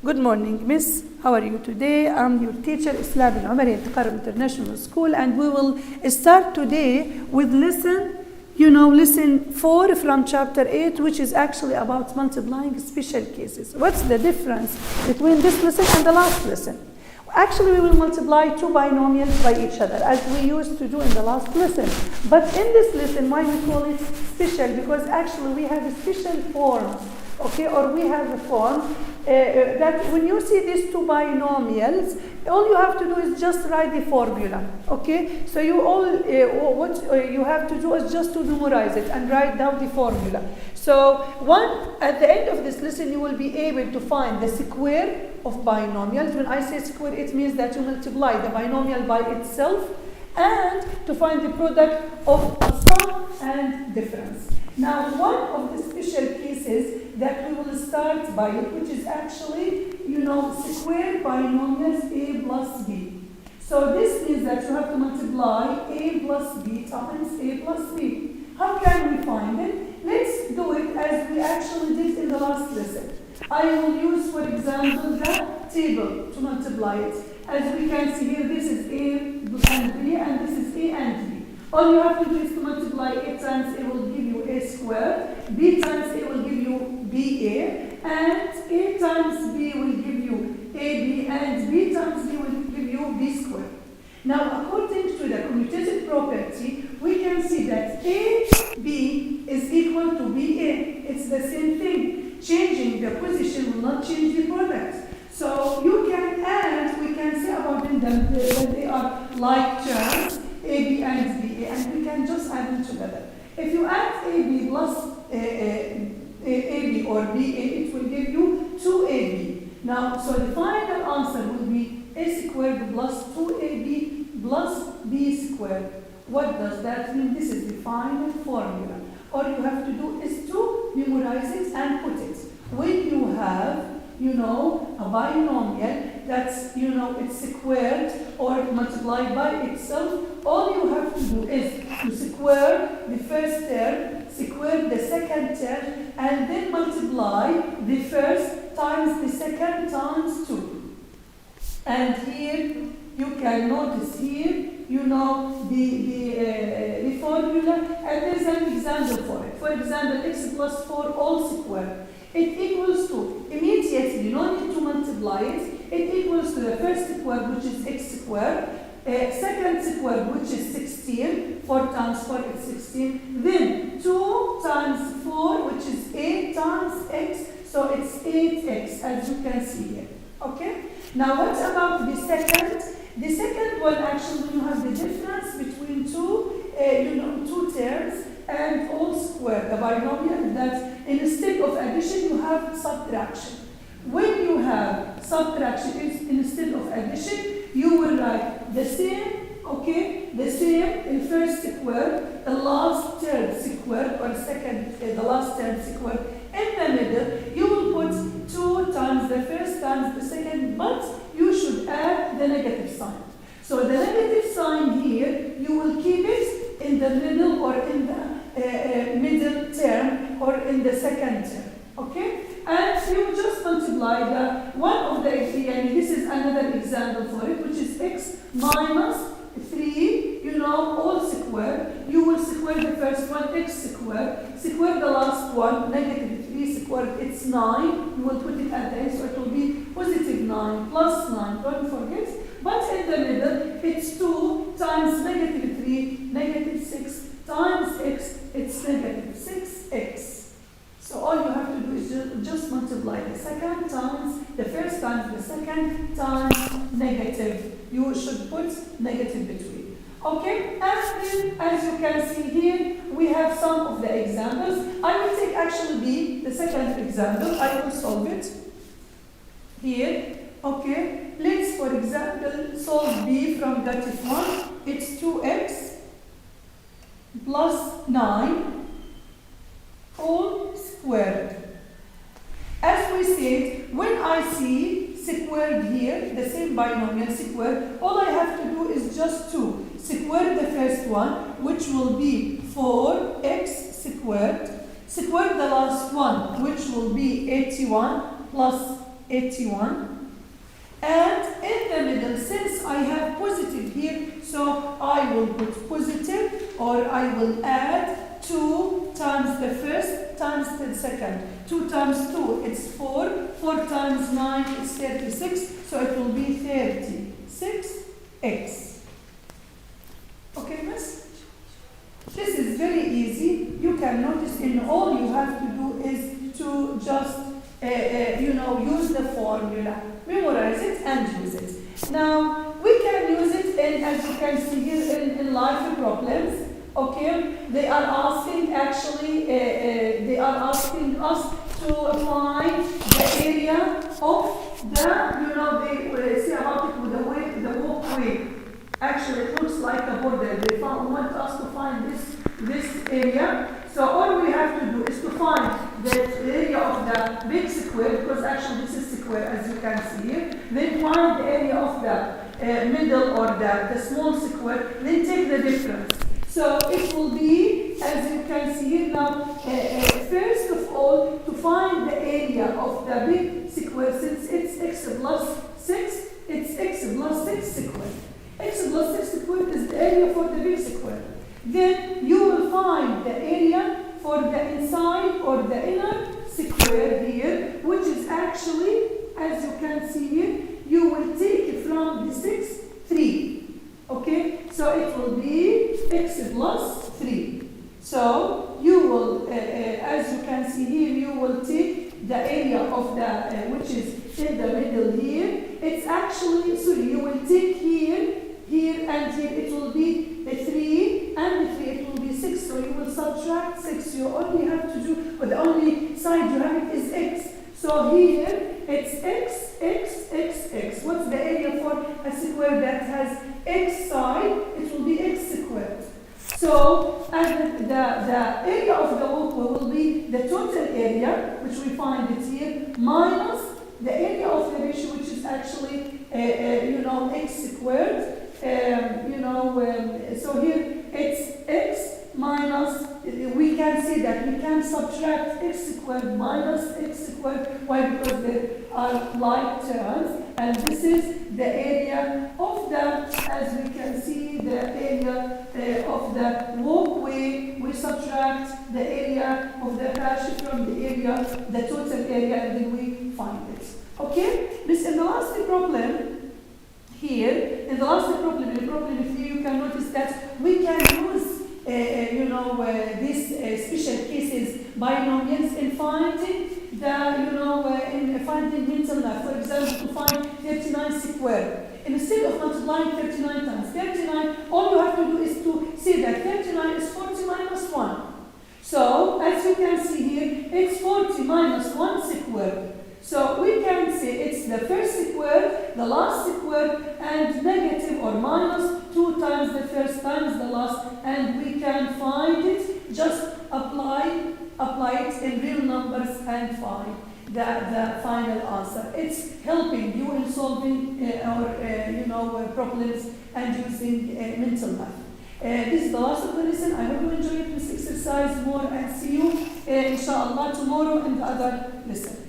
Good morning, Miss. How are you today? I'm your teacher, Islam bin Umar at Qaram International School, and we will start today with lesson 4 from chapter 8, which is actually about multiplying special cases. What's the difference between this lesson and the last lesson? Actually, we will multiply two binomials by each other, as we used to do in the last lesson. But in this lesson, why we call it special? Because actually we have a special form, okay, or we have a form that when you see these two binomials, all you have to do is just write the formula, okay? So what you have to do is just to memorize it and write down the formula. So at the end of this lesson, you will be able to find the square of binomials. When I say square, it means that you multiply the binomial by itself and to find the product of sum and difference. Now, one of the special cases that we will start by, which is actually, square binomials a plus b. So this means that you have to multiply a plus b times a plus b. How can we find it? Let's do it as we actually did in the last lesson. I will use, for example, the table to multiply it. As we can see here, this is a and b, and this is a and b. All you have to do is to multiply a times a will give you a squared, b times a will give you ba, and a times b will give you ab, and b times b will give you b squared. Now, according to the commutative property, we can see that ab is equal to ba. It's the same thing. Changing the position will not change the product. So you can add, we can say about them that they are like terms, AB and BA, and we can just add them together. If you add AB plus AB or BA, it will give you 2AB. Now, so the final answer will be A squared plus 2AB plus B squared. What does that mean? This is the final formula. All you have to do is to memorize it and put it. When you have a binomial that's, it's squared or multiplied by itself, all you have to do is to square the first term, square the second term, and then multiply the first times the second times 2. And here, you can notice here, the formula, and there's an example for it. For example, x plus 4 all squared. It equals to, immediately, you don't need to multiply it, it equals to the first square, which is x squared, second square, which is 16, 4 times 4 is 16, then 2 times 4, which is 8 times x, so it's 8x, as you can see here, okay? Now, what about the second? The second one, actually, when you have the difference between two terms and all squared, the binomial, that instead of addition, you have subtraction. When you have subtraction instead of addition, you will write the same, okay, the same in first square, the last term squared, or second, the last term squared. In the middle, you will put 2 times the first times the second, but you should add the negative sign. So the negative sign here, you will keep it in the middle or in the middle term or in the second term, okay? And you just multiply the one of the x, and this is another example for it, which is x minus 3, all squared. You will square the first one, x squared, square the last one, negative 3 squared, it's 9. You will put it at the end, so it will be positive 9 plus 9, don't forget. But in the middle, it's 2 times negative 3, negative 6 times x, it's negative 6x. So all you have to do is just multiply the second times, the first times the second times negative. You should put negative between. Okay, and then, as you can see here, we have some of the examples. I will take actually B, the second example. I will solve it here. Okay, let's, for example, solve B from that one. It's 2x plus 9 all squared. As we said, when I see squared here, the same binomial squared, all I have to do is just to square the first one, which will be 4x squared, square the last one, which will be 81 plus 81. And in the middle, since I have positive here, so I will put positive, or I will add 2 times the first times the second. 2 times 2, it's 4. 4 times 9 is 36, so it will be 36x. Okay, miss? This is very easy. You can notice in all you have to do is to just, use the formula. Memorize it and use it. Now, we can use it in, as you can see here, in life problems. Okay, they are asking us to find the area of the, they say about it with the walkway. Actually, it looks like a border. They want us to find this area. So all we have to do is to find the area of the big square, because actually this is square as you can see here. Then find the area of the middle or the small square. Then take the difference. So it will be, as you can see here now, first of all, to find the area of the big square, since it's x plus 6, it's x plus 6 square. X plus 6 square is the area for the big square. Then you will find the area for the inside or the inner square here, which is actually, as you can see here, you will take from the 6, 3. Okay, so it will be x plus 3. So you will, as you can see here, you will take the area of the, which is in the middle here. It's actually, you will take here, and here. It will be a 3 and 3. It will be 6. So you will subtract 6. You only have to do, but the only side you have it is x. So here it's x, x, x, x. What's the area for a square that has x side? It will be x squared. So, and the area of the walkway will be the total area, which we find it here, minus the area of the ratio, which is actually, x squared. So here it's x minus, we can see that we can subtract x squared minus x squared. Why? Because there are like terms, and this is the area of the, as we can see, the area of the walkway. We subtract the area of the patch from the area, the total area, and then we find it. Okay? This in the last problem here, in the last problem, in problem 3, you can notice that we can use these special cases, binomials, in finding the, in finding mental math. For example, to find 39 squared. Instead of multiplying 39 times 39, all you have to do is to see that 39 is 40 minus 1. So, as you can see here, it's 40 minus 1 squared. So we can say it's the first square, the last square, and negative or minus 2 times the first times the last, and we can find it, just apply it in real numbers and find the final answer. It's helping you in solving problems and using mental math. This is the last of the lesson. I hope you enjoyed this exercise more, and see you inshallah tomorrow in the other lesson.